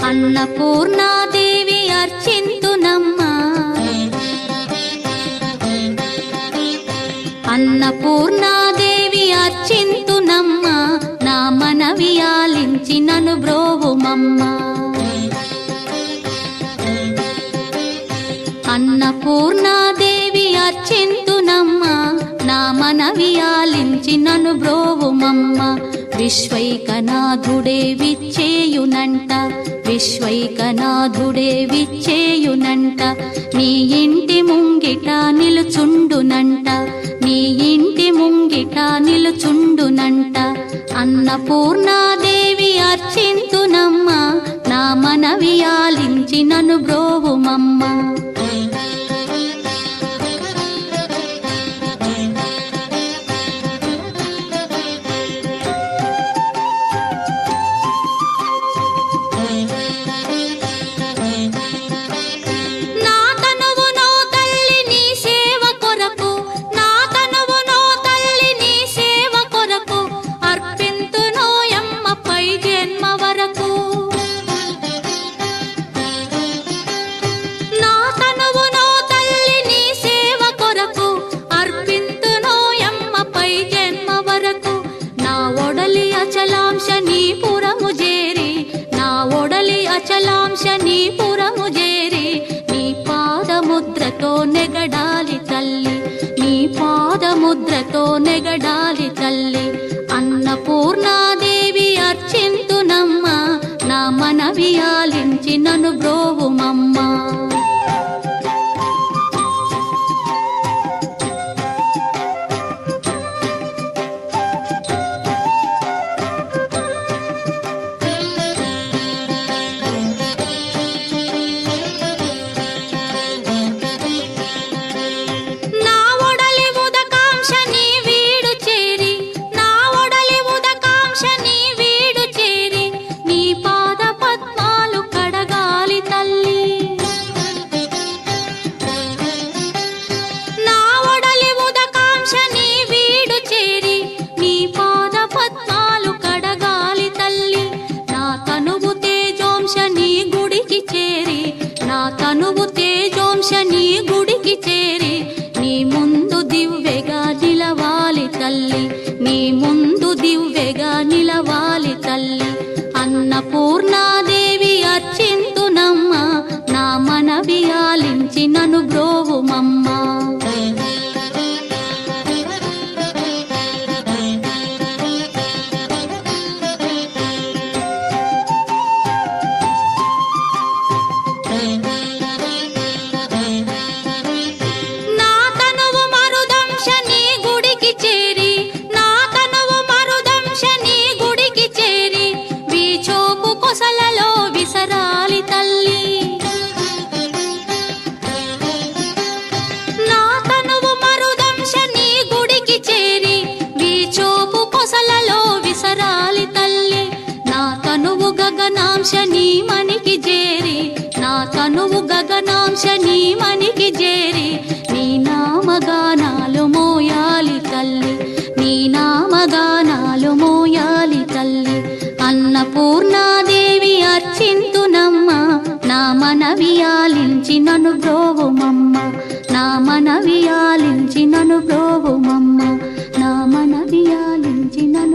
అన్నపూర్ణాదేవి అర్చింతునమ్మా, అన్నపూర్ణాదేవి అర్చింతునమ్మా, నా మనవి ఆలించి నన్ను బ్రోవుమమ్మా. అన్నపూర్ణాదేవి అర్చింతునమ్మా, నా మనవి ఆలించి నన్ను బ్రోవుమమ్మా. విశ్వైకనాథుడే విచ్చేయునంట, విశ్వైకనాథుడే విచ్చేయునంట, నీ ఇంటి ముంగిట నిలుచుండునంట, నీ ఇంటి ముంగిట నిలుచుండునంట. అన్నపూర్ణాదేవి అర్చింతునమ్మా, నా మనవి ఆలించి నన్ను బ్రోవుమమ్మా. అచలాంశ నీ పురము చేరి, నీ పాదముద్రతో నెగడాలి తల్లి, నీ పాదముద్రతో నెగడాలి తల్లి. అన్నపూర్ణాదేవి అర్చింతునమ్మా, నా మనవి ఆలించి నన్ను బ్రోవుమమ్మా. తనువు తేజోంశ నీ గుడికి చేరి, నీ ముందు దివ్వెగా నిలవాలి తల్లి, నీ ముందు దివ్వెగా నిలవాలి తల్లి. అన్నపూర్ణాదేవి అర్చింతునమ్మా, నా మనవి ఆలించి నన్ను బ్రోవుమమ్మా. గగనాంశ నీ మనికి చేరి, నా తనువు గగనాంశ నీ మనికి చేరి, నీ నామగానాలు మోయాలి తల్లి, నీ నామగానాలు మోయాలి తల్లి. అన్నపూర్ణాదేవి అర్చింతునమ్మా, నా మనవి ఆలించి నన్ను బ్రోవుమమ్మా, నా మనవి ఆలించి నన్ను బ్రోవుమమ్మా, నా మనవి ఆలించి నన్ను